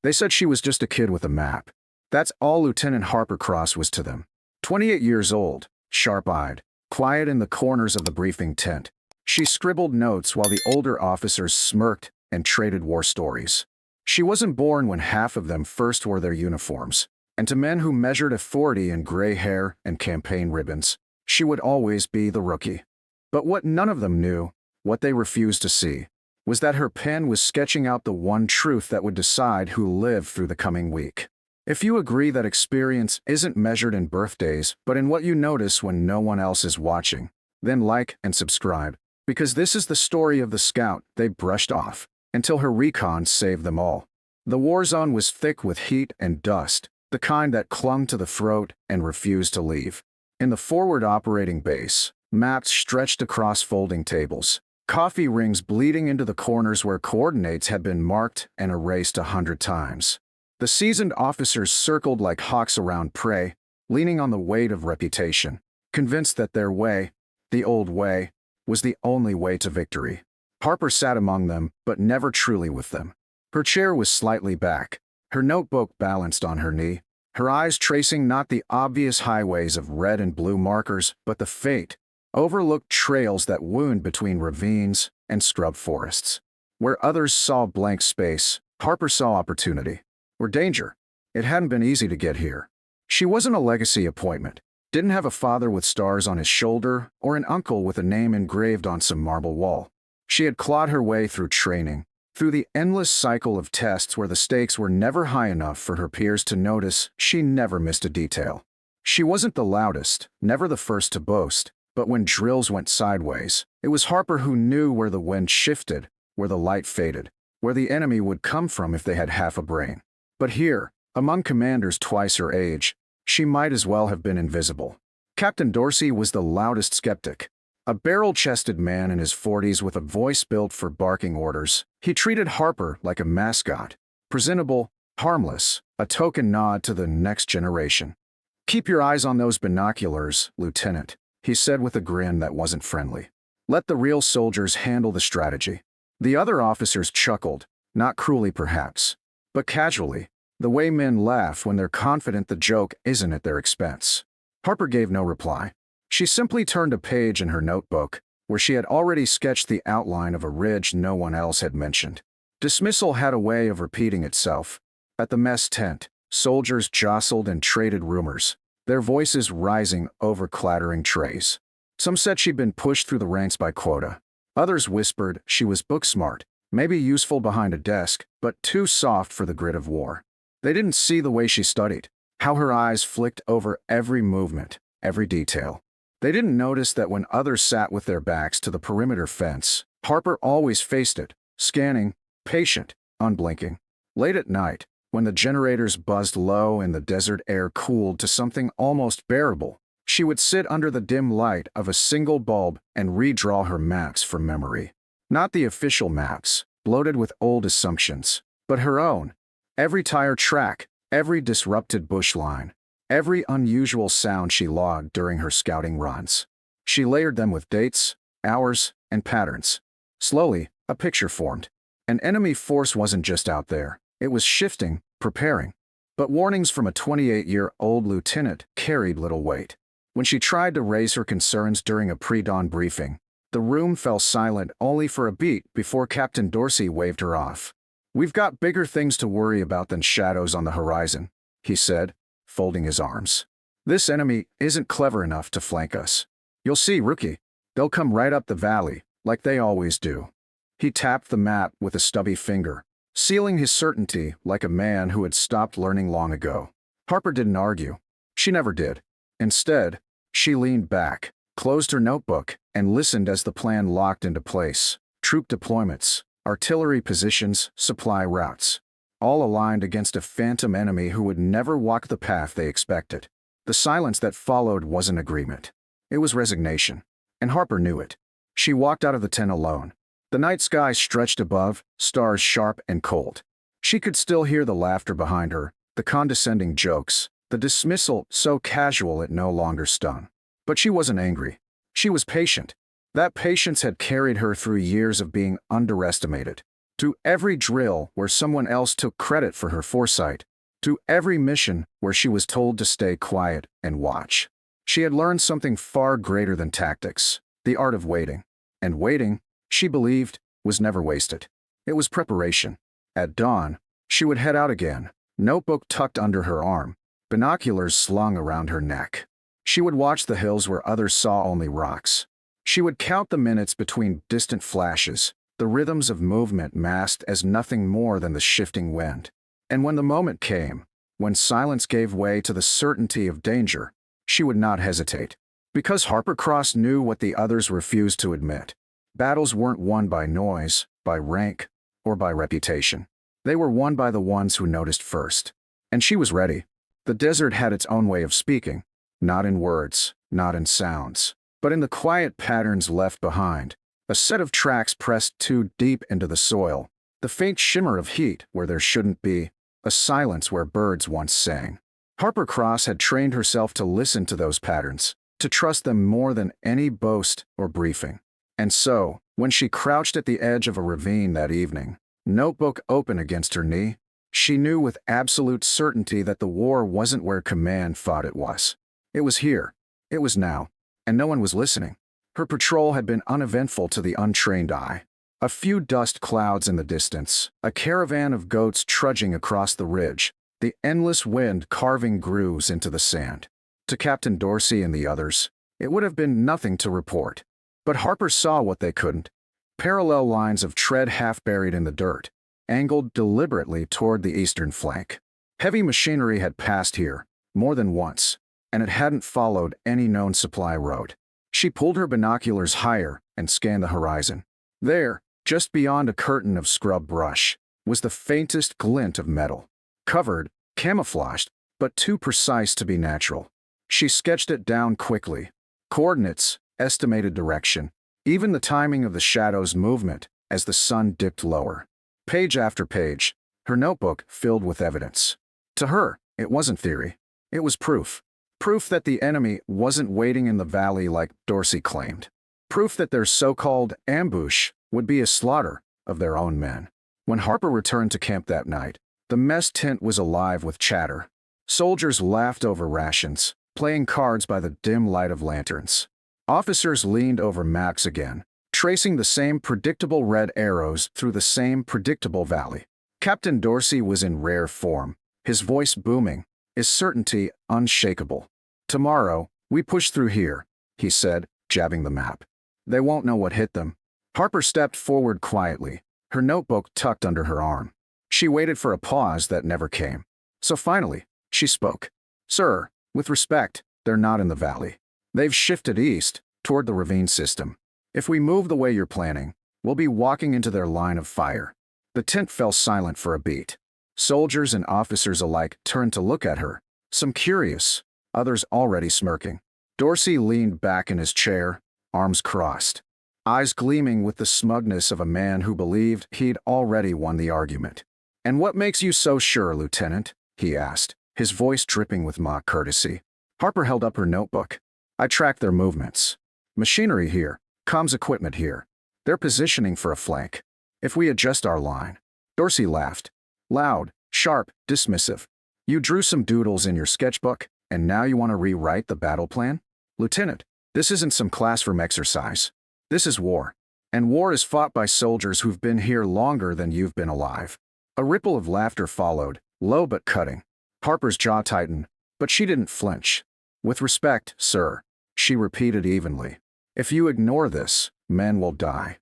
They said she was just a kid with a map. That's all Lieutenant Harper Cross was to them. 28 years old, sharp-eyed, quiet in the corners of the briefing tent. She scribbled notes while the older officers smirked and traded war stories. She wasn't born when half of them first wore their uniforms, and to men who measured authority in gray hair and campaign ribbons, she would always be the rookie. But what none of them knew, what they refused to see, was that her pen was sketching out the one truth that would decide who lived through the coming week. If you agree that experience isn't measured in birthdays but in what you notice when no one else is watching, then like and subscribe, because this is the story of the scout they brushed off, until her recon saved them all. The war zone was thick with heat and dust, the kind that clung to the throat and refused to leave. In the forward operating base, maps stretched across folding tables, coffee rings bleeding into the corners where coordinates had been marked and erased 100 times. The seasoned officers circled like hawks around prey, leaning on the weight of reputation, convinced that their way, the old way, was the only way to victory. Harper sat among them, but never truly with them. Her chair was slightly back, her notebook balanced on her knee, her eyes tracing not the obvious highways of red and blue markers, but the faint, overlooked trails that wound between ravines and scrub forests. Where others saw blank space, Harper saw opportunity, or danger. It hadn't been easy to get here. She wasn't a legacy appointment, didn't have a father with stars on his shoulder or an uncle with a name engraved on some marble wall. She had clawed her way through training, through the endless cycle of tests where the stakes were never high enough for her peers to notice. She never missed a detail. She wasn't the loudest, never the first to boast, but when drills went sideways, it was Harper who knew where the wind shifted, where the light faded, where the enemy would come from if they had half a brain. But here, among commanders twice her age, she might as well have been invisible. Captain Dorsey was the loudest skeptic. A barrel-chested man in his 40s with a voice built for barking orders, he treated Harper like a mascot, presentable, harmless, a token nod to the next generation. "Keep your eyes on those binoculars, Lieutenant," he said with a grin that wasn't friendly. "Let the real soldiers handle the strategy." The other officers chuckled, not cruelly perhaps, but casually, the way men laugh when they're confident the joke isn't at their expense. Harper gave no reply. She simply turned a page in her notebook, where she had already sketched the outline of a ridge no one else had mentioned. Dismissal had a way of repeating itself. At the mess tent, soldiers jostled and traded rumors, their voices rising over clattering trays. Some said she'd been pushed through the ranks by quota. Others whispered she was book-smart, maybe useful behind a desk, but too soft for the grit of war. They didn't see the way she studied, how her eyes flicked over every movement, every detail. They didn't notice that when others sat with their backs to the perimeter fence, Harper always faced it, scanning, patient, unblinking. Late at night, when the generators buzzed low and the desert air cooled to something almost bearable, she would sit under the dim light of a single bulb and redraw her maps from memory. Not the official maps, bloated with old assumptions, but her own. Every tire track, every disrupted bush line, every unusual sound she logged during her scouting runs. She layered them with dates, hours, and patterns. Slowly, a picture formed. An enemy force wasn't just out there, it was shifting, preparing. But warnings from a 28-year-old lieutenant carried little weight. When she tried to raise her concerns during a pre-dawn briefing, the room fell silent only for a beat before Captain Dorsey waved her off. "We've got bigger things to worry about than shadows on the horizon," he said, folding his arms. "This enemy isn't clever enough to flank us. You'll see, rookie. They'll come right up the valley, like they always do." He tapped the map with a stubby finger, sealing his certainty like a man who had stopped learning long ago. Harper didn't argue. She never did. Instead, she leaned back, closed her notebook, and listened as the plan locked into place. Troop deployments, artillery positions, supply routes, all aligned against a phantom enemy who would never walk the path they expected. The silence that followed wasn't agreement. It was resignation, and Harper knew it. She walked out of the tent alone. The night sky stretched above, stars sharp and cold. She could still hear the laughter behind her, the condescending jokes, the dismissal so casual it no longer stung. But she wasn't angry. She was patient. That patience had carried her through years of being underestimated, To every drill where someone else took credit for her foresight. To every mission where she was told to stay quiet and watch. She had learned something far greater than tactics, the art of waiting. And waiting, she believed, was never wasted. It was preparation. At dawn, she would head out again, notebook tucked under her arm, binoculars slung around her neck. She would watch the hills where others saw only rocks. She would count the minutes between distant flashes, the rhythms of movement masked as nothing more than the shifting wind. And when the moment came, when silence gave way to the certainty of danger, she would not hesitate. Because Harper Cross knew what the others refused to admit. Battles weren't won by noise, by rank, or by reputation. They were won by the ones who noticed first. And she was ready. The desert had its own way of speaking, not in words, not in sounds, but in the quiet patterns left behind, a set of tracks pressed too deep into the soil, the faint shimmer of heat where there shouldn't be, a silence where birds once sang. Harper Cross had trained herself to listen to those patterns, to trust them more than any boast or briefing. And so, when she crouched at the edge of a ravine that evening, notebook open against her knee, she knew with absolute certainty that the war wasn't where command thought it was. It was here. It was now. And no one was listening. Her patrol had been uneventful to the untrained eye. A few dust clouds in the distance, a caravan of goats trudging across the ridge, the endless wind carving grooves into the sand. To Captain Dorsey and the others, it would have been nothing to report. But Harper saw what they couldn't. Parallel lines of tread half buried in the dirt, angled deliberately toward the eastern flank. Heavy machinery had passed here, more than once, and it hadn't followed any known supply road. She pulled her binoculars higher and scanned the horizon. There, just beyond a curtain of scrub brush, was the faintest glint of metal. Covered, camouflaged, but too precise to be natural. She sketched it down quickly. Coordinates, estimated direction, even the timing of the shadow's movement as the sun dipped lower. Page after page, her notebook filled with evidence. To her, it wasn't theory. It was proof. Proof that the enemy wasn't waiting in the valley like Dorsey claimed. Proof that their so-called ambush would be a slaughter of their own men. When Harper returned to camp that night, the mess tent was alive with chatter. Soldiers laughed over rations, playing cards by the dim light of lanterns. Officers leaned over maps again, tracing the same predictable red arrows through the same predictable valley. Captain Dorsey was in rare form, his voice booming, his certainty unshakable. "Tomorrow, we push through here," he said, jabbing the map. "They won't know what hit them." Harper stepped forward quietly, her notebook tucked under her arm. She waited for a pause that never came. So finally, she spoke. "Sir, with respect, they're not in the valley. They've shifted east, toward the ravine system. If we move the way you're planning, we'll be walking into their line of fire." The tent fell silent for a beat. Soldiers and officers alike turned to look at her, some curious, others already smirking. Dorsey leaned back in his chair, arms crossed, eyes gleaming with the smugness of a man who believed he'd already won the argument. "And what makes you so sure, Lieutenant?" he asked, his voice dripping with mock courtesy. Harper held up her notebook. "I tracked their movements. Machinery here, comms equipment here. They're positioning for a flank. If we adjust our line." Dorsey laughed. Loud, sharp, dismissive. "You drew some doodles in your sketchbook, and now you want to rewrite the battle plan? Lieutenant, this isn't some classroom exercise. This is war. And war is fought by soldiers who've been here longer than you've been alive." A ripple of laughter followed, low but cutting. Harper's jaw tightened, but she didn't flinch. "With respect, sir," she repeated evenly. "If you ignore this, men will die."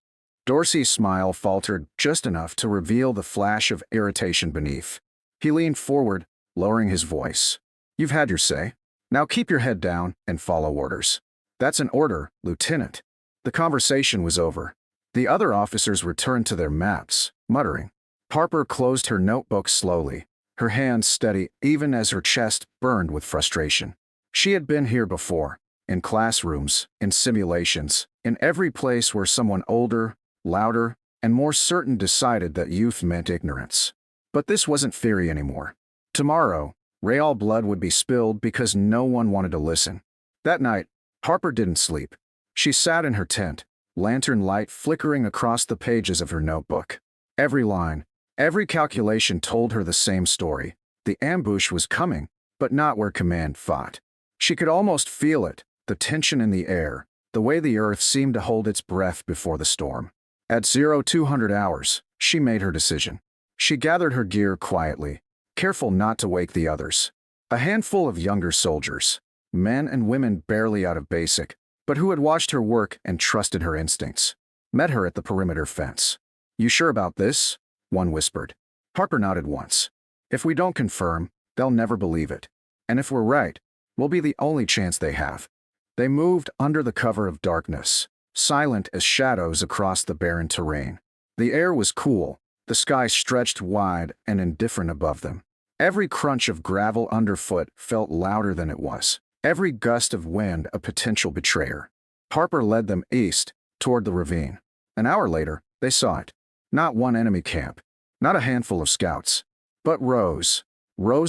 Dorsey's smile faltered just enough to reveal the flash of irritation beneath. He leaned forward, lowering his voice. "You've had your say. Now keep your head down and follow orders." "That's an order, Lieutenant." The conversation was over. The other officers returned to their maps, muttering. Harper closed her notebook slowly, her hands steady even as her chest burned with frustration. She had been here before, in classrooms, in simulations, in every place where someone older, louder, and more certain decided that youth meant ignorance. But this wasn't theory anymore. Tomorrow, real blood would be spilled because no one wanted to listen. That night, Harper didn't sleep. She sat in her tent, lantern light flickering across the pages of her notebook. Every line, every calculation told her the same story. The ambush was coming, but not where command fought. She could almost feel it, the tension in the air, the way the earth seemed to hold its breath before the storm. At 0200 hours, she made her decision. She gathered her gear quietly, careful not to wake the others. A handful of younger soldiers, men and women barely out of basic, but who had watched her work and trusted her instincts, met her at the perimeter fence. "You sure about this?" one whispered. Harper nodded once. "If we don't confirm, they'll never believe it. And if we're right, we'll be the only chance they have." They moved under the cover of darkness, silent as shadows across the barren terrain. The air was cool, the sky stretched wide and indifferent above them. Every crunch of gravel underfoot felt louder than it was, every gust of wind a potential betrayer. Harper led them east, toward the ravine. An hour later, they saw it. Not one enemy camp, not a handful of scouts, but rows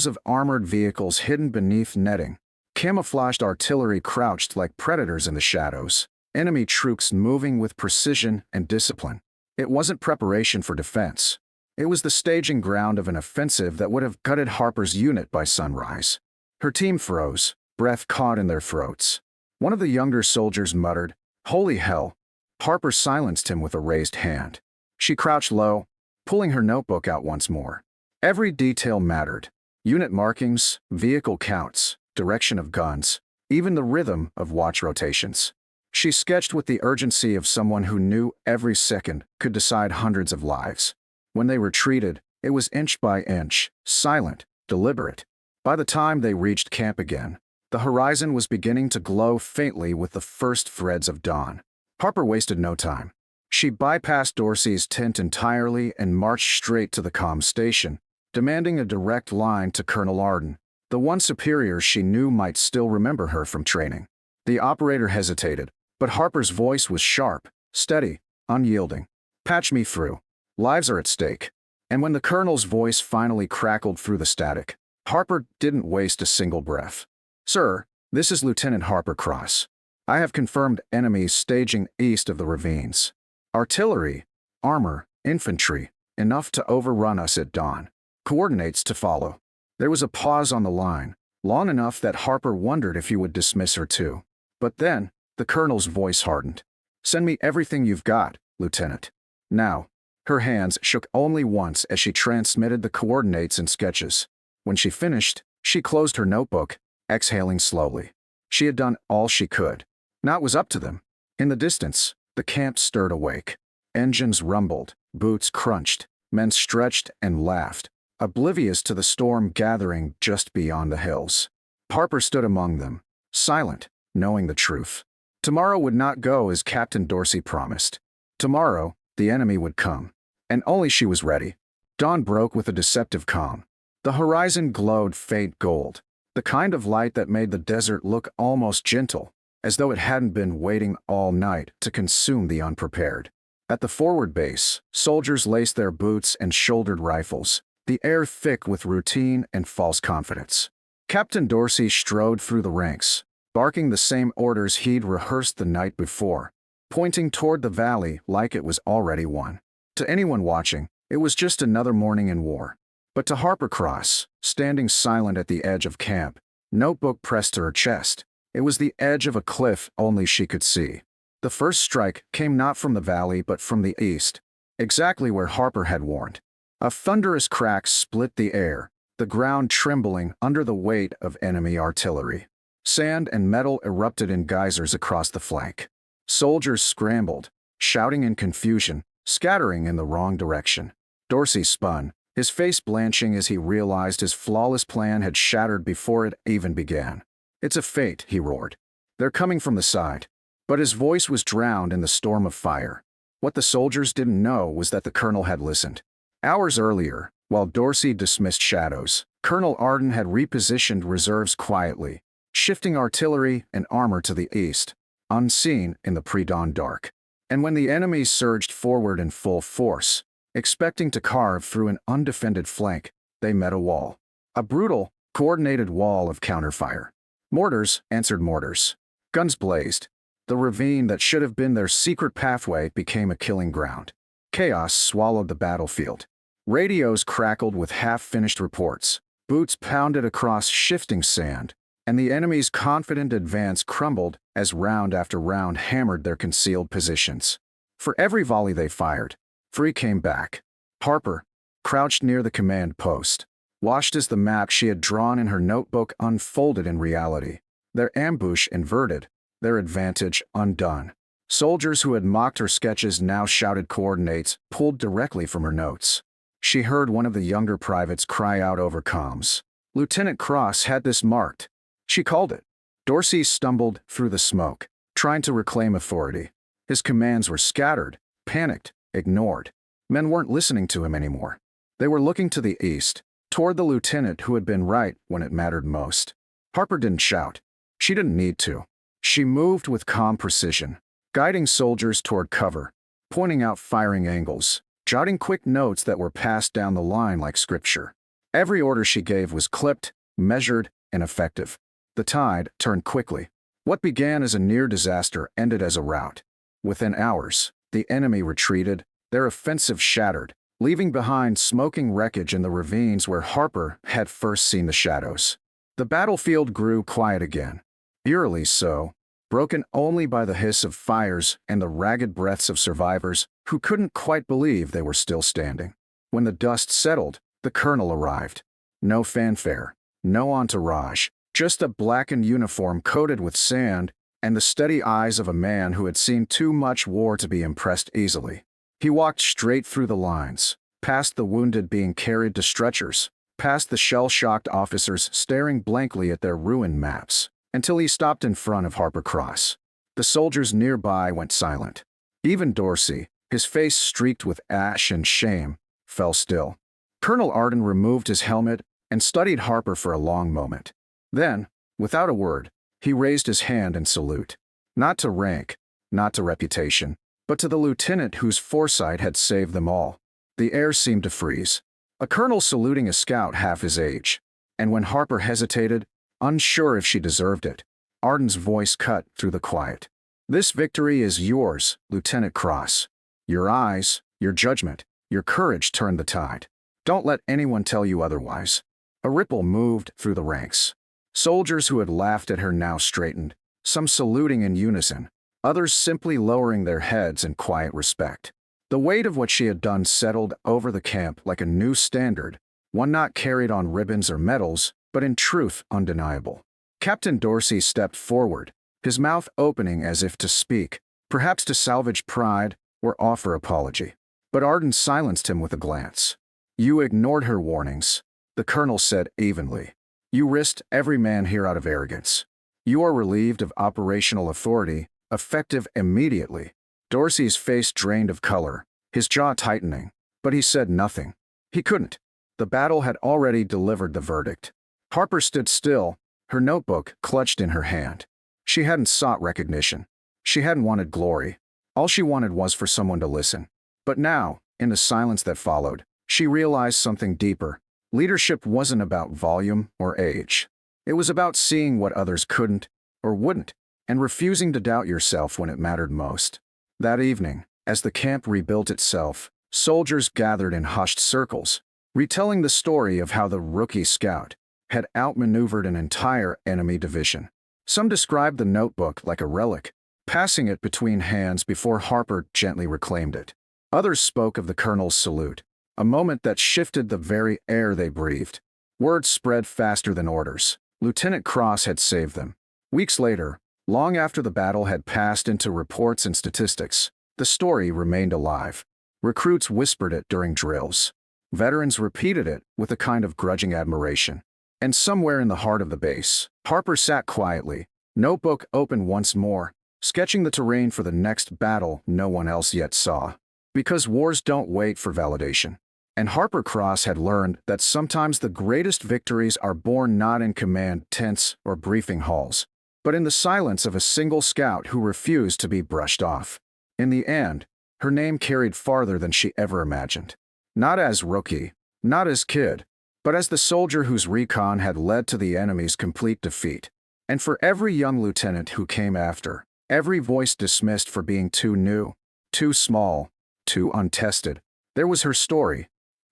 of armored vehicles hidden beneath netting. Camouflaged artillery crouched like predators in the shadows. Enemy troops moving with precision and discipline. It wasn't preparation for defense. It was the staging ground of an offensive that would have gutted Harper's unit by sunrise. Her team froze, breath caught in their throats. One of the younger soldiers muttered, "Holy hell." Harper silenced him with a raised hand. She crouched low, pulling her notebook out once more. Every detail mattered. Unit markings, vehicle counts, direction of guns, even the rhythm of watch rotations. She sketched with the urgency of someone who knew every second could decide hundreds of lives. When they retreated, it was inch by inch, silent, deliberate. By the time they reached camp again, the horizon was beginning to glow faintly with the first threads of dawn. Harper wasted no time. She bypassed Dorsey's tent entirely and marched straight to the comm station, demanding a direct line to Colonel Arden, the one superior she knew might still remember her from training. The operator hesitated, but Harper's voice was sharp, steady, unyielding. "Patch me through. Lives are at stake." And when the colonel's voice finally crackled through the static, Harper didn't waste a single breath. "Sir, this is Lieutenant Harper Cross. I have confirmed enemies staging east of the ravines. Artillery, armor, infantry, enough to overrun us at dawn. Coordinates to follow." There was a pause on the line, long enough that Harper wondered if he would dismiss her too. But then, the colonel's voice hardened. "Send me everything you've got, Lieutenant. Now." Her hands shook only once as she transmitted the coordinates and sketches. When she finished, she closed her notebook, exhaling slowly. She had done all she could. Now it was up to them. In the distance, the camp stirred awake. Engines rumbled, boots crunched, men stretched and laughed, oblivious to the storm gathering just beyond the hills. Harper stood among them, silent, knowing the truth. Tomorrow would not go as Captain Dorsey promised. Tomorrow, the enemy would come. And only she was ready. Dawn broke with a deceptive calm. The horizon glowed faint gold, the kind of light that made the desert look almost gentle, as though it hadn't been waiting all night to consume the unprepared. At the forward base, soldiers laced their boots and shouldered rifles, the air thick with routine and false confidence. Captain Dorsey strode through the ranks, barking the same orders he'd rehearsed the night before, pointing toward the valley like it was already won. To anyone watching, it was just another morning in war. But to Harper Cross, standing silent at the edge of camp, notebook pressed to her chest, it was the edge of a cliff only she could see. The first strike came not from the valley but from the east, exactly where Harper had warned. A thunderous crack split the air, the ground trembling under the weight of enemy artillery. Sand and metal erupted in geysers across the flank. Soldiers scrambled, shouting in confusion, scattering in the wrong direction. Dorsey spun, his face blanching as he realized his flawless plan had shattered before it even began. "It's a fate," he roared. "They're coming from the side." But his voice was drowned in the storm of fire. What the soldiers didn't know was that the colonel had listened. Hours earlier, while Dorsey dismissed shadows, Colonel Arden had repositioned reserves quietly, shifting artillery and armor to the east, unseen in the pre-dawn dark. And when the enemy surged forward in full force, expecting to carve through an undefended flank, they met a wall. A brutal, coordinated wall of counterfire. Mortars answered mortars. Guns blazed. The ravine that should have been their secret pathway became a killing ground. Chaos swallowed the battlefield. Radios crackled with half-finished reports. Boots pounded across shifting sand, and the enemy's confident advance crumbled as round after round hammered their concealed positions. For every volley they fired, 3 came back. Harper, crouched near the command post, watched as the map she had drawn in her notebook unfolded in reality. Their ambush inverted, their advantage undone. Soldiers who had mocked her sketches now shouted coordinates pulled directly from her notes. She heard one of the younger privates cry out over comms. Lieutenant Cross had this marked. She called it. Dorsey stumbled through the smoke, trying to reclaim authority. His commands were scattered, panicked, ignored. Men weren't listening to him anymore. They were looking to the east, toward the lieutenant who had been right when it mattered most. Harper didn't shout. She didn't need to. She moved with calm precision, guiding soldiers toward cover, pointing out firing angles, jotting quick notes that were passed down the line like scripture. Every order she gave was clipped, measured, and effective. The tide turned quickly. What began as a near disaster ended as a rout. Within hours, the enemy retreated, their offensive shattered, leaving behind smoking wreckage in the ravines where Harper had first seen the shadows. The battlefield grew quiet again, eerily so, broken only by the hiss of fires and the ragged breaths of survivors who couldn't quite believe they were still standing. When the dust settled, the colonel arrived. No fanfare, no entourage, just a blackened uniform coated with sand and the steady eyes of a man who had seen too much war to be impressed easily. He walked straight through the lines, past the wounded being carried to stretchers, past the shell-shocked officers staring blankly at their ruined maps, until he stopped in front of Harper Cross. The soldiers nearby went silent. Even Dorsey, his face streaked with ash and shame, fell still. Colonel Arden removed his helmet and studied Harper for a long moment. Then, without a word, he raised his hand in salute. Not to rank, not to reputation, but to the lieutenant whose foresight had saved them all. The air seemed to freeze. A colonel saluting a scout half his age. And when Harper hesitated, unsure if she deserved it, Arden's voice cut through the quiet. "This victory is yours, Lieutenant Cross. Your eyes, your judgment, your courage turned the tide. Don't let anyone tell you otherwise." A ripple moved through the ranks. Soldiers who had laughed at her now straightened, some saluting in unison, others simply lowering their heads in quiet respect. The weight of what she had done settled over the camp like a new standard, one not carried on ribbons or medals, but in truth undeniable. Captain Dorsey stepped forward, his mouth opening as if to speak, perhaps to salvage pride or offer apology. But Arden silenced him with a glance. "You ignored her warnings," the colonel said evenly. "You risked every man here out of arrogance. You are relieved of operational authority, effective immediately." Dorsey's face drained of color, his jaw tightening, but he said nothing. He couldn't. The battle had already delivered the verdict. Harper stood still, her notebook clutched in her hand. She hadn't sought recognition. She hadn't wanted glory. All she wanted was for someone to listen. But now, in the silence that followed, she realized something deeper. Leadership wasn't about volume or age. It was about seeing what others couldn't or wouldn't, and refusing to doubt yourself when it mattered most. That evening, as the camp rebuilt itself, soldiers gathered in hushed circles, retelling the story of how the rookie scout had outmaneuvered an entire enemy division. Some described the notebook like a relic, passing it between hands before Harper gently reclaimed it. Others spoke of the colonel's salute, a moment that shifted the very air they breathed. Words spread faster than orders. Lieutenant Cross had saved them. Weeks later, long after the battle had passed into reports and statistics, the story remained alive. Recruits whispered it during drills. Veterans repeated it with a kind of grudging admiration. And somewhere in the heart of the base, Harper sat quietly, notebook open once more, sketching the terrain for the next battle no one else yet saw. Because wars don't wait for validation. And Harper Cross had learned that sometimes the greatest victories are born not in command tents or briefing halls, but in the silence of a single scout who refused to be brushed off. In the end, her name carried farther than she ever imagined. Not as rookie, not as kid, but as the soldier whose recon had led to the enemy's complete defeat. And for every young lieutenant who came after, every voice dismissed for being too new, too small, too untested. There was her story,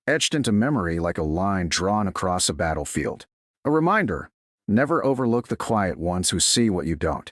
etched into memory like a line drawn across a battlefield. A reminder, never overlook the quiet ones who see what you don't.